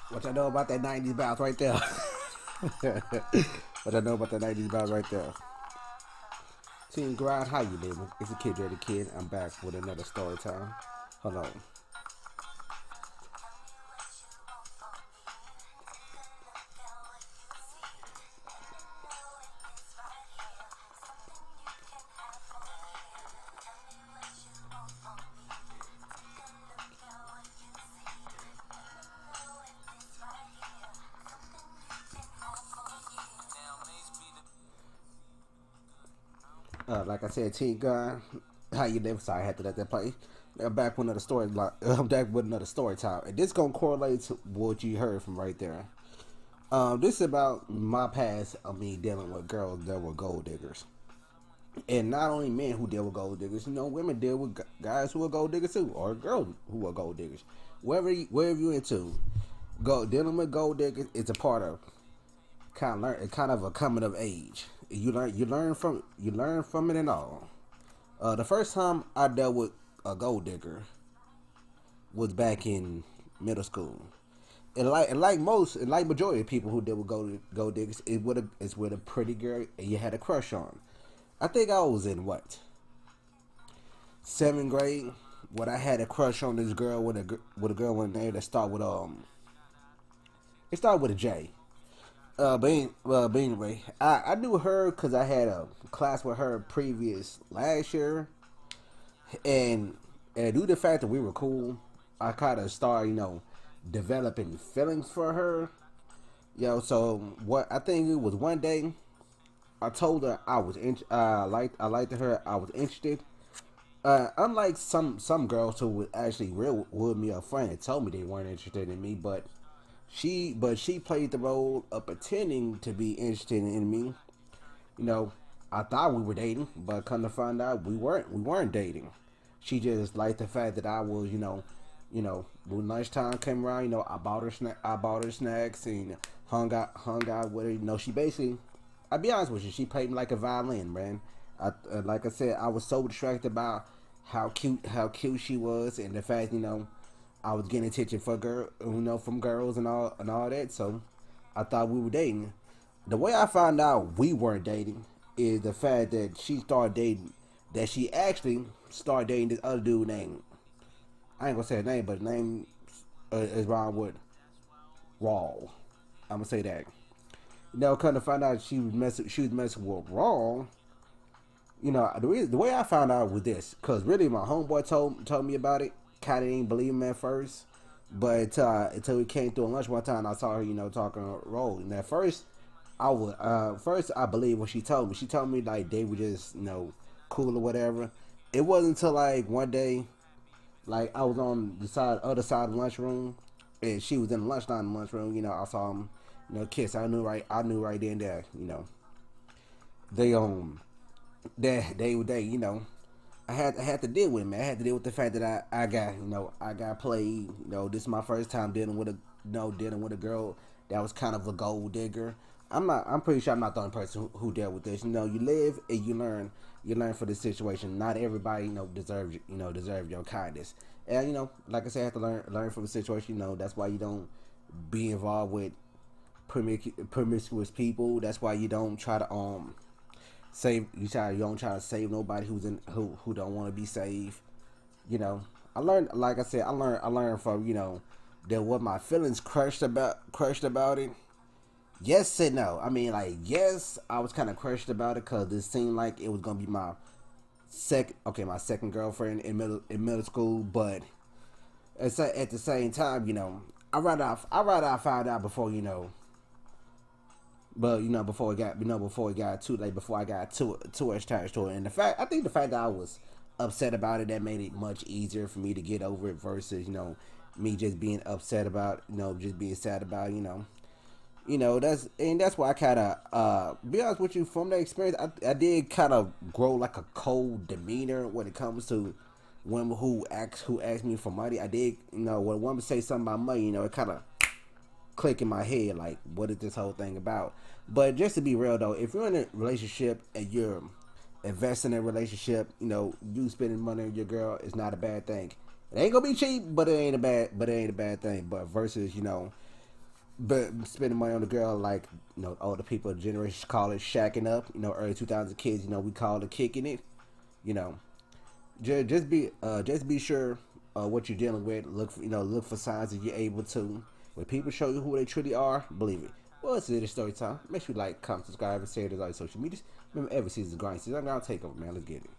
What I know about that 90s bounce right there. What I know about that 90s bounce right there. Team Grind, how you living? It's a Kid Dirty Kid. I'm back with another story time. Hold on. Like I said, Team Grind, how you living? Sorry, I had to let that play. I'm back with another story. I'm back with another story time, and this gonna correlate to what you heard from right there. This is about my past of me dealing with girls that were gold diggers. And not only men who deal with gold diggers, women deal with guys who are gold diggers too, or girls who are gold diggers. Wherever you into, dealing with gold diggers is a part of kind of a coming of age. You learn from it and all. The first time I dealt with a gold digger was back in middle school. And like majority of people who deal with gold diggers, it's with a pretty girl and you had a crush on. I think I was in what, seventh grade when I had a crush on this girl with a girl with a name that start with it started with a J. But anyway, I knew her because I had a class with her previous last year, and due to the fact that we were cool, I kind of started developing feelings for her. So what I think it was one day I told her I liked her. I was interested. Unlike some girls who would actually real would me up front and told me they weren't interested in me, but she played the role of pretending to be interested in me. You know, I thought we were dating, but come to find out we weren't. We weren't dating. She just liked the fact that I was, when lunchtime came around, I bought her snacks and hung out with her. She basically, I'll be honest with you, she played me like a violin, man. Like I said, I was so distracted by how cute she was, and the fact, I was getting attention for from girls and all that. So I thought we were dating. The way I found out we weren't dating is the fact that she actually started dating this other dude named, I ain't gonna say his name, but his name is wrong with Raw. I'm gonna say that. Come to find out she was messing with Raw. The way I found out was this, cause really my homeboy told me about it. Kind of didn't believe him at first, but until we came through lunch one time, I saw her, talking Raw. And at first, I believed what she told me. She told me like they were just cool or whatever. It wasn't until like one day, like I was on the other side of the lunchroom, and she was in the lunchroom. I saw them, kiss. I knew right then and there. They they I had to deal with it, man. I had to deal with the fact that I got played. This is my first time dealing with a girl that was kind of a gold digger. I'm pretty sure I'm not the only person who dealt with this. You live and you learn. You learn for this situation. Not everybody deserves your kindness. And like I said, I have to learn from the situation. That's why you don't be involved with promiscuous people. That's why you don't try to you don't try to save nobody who don't want to be saved. I learned, like I said, I learned from that what my feelings crushed about it. Yes and no. I mean, like, yes, I was kind of crushed about it because it seemed like it was gonna be my second girlfriend in middle school. But at the same time, I rather I found out before but before it got too late, before I got too attached to it. And I think the fact that I was upset about it, that made it much easier for me to get over it versus me just being upset about just being sad about that's why I kind of be honest with you, from that experience I did kind of grow like a cold demeanor when it comes to women who ask me for money. I did, when a woman say something about money, it kind of click in my head like, what is this whole thing about? But just to be real though, if you're in a relationship and you're investing in a relationship, you spending money on your girl is not a bad thing. It ain't gonna be cheap, but it ain't a bad thing. But versus but spending money on the girl, like, older people, generation call it shacking up. Early 2000 kids, we call it kicking it. You know, just be sure what you're dealing with. Look for signs that you're able to. When people show you who they truly are, believe it. Well, it's a story time. Make sure you like, comment, subscribe, and share it on social media. Remember, every season's grind season. I'm gonna take over, man. Let's get it.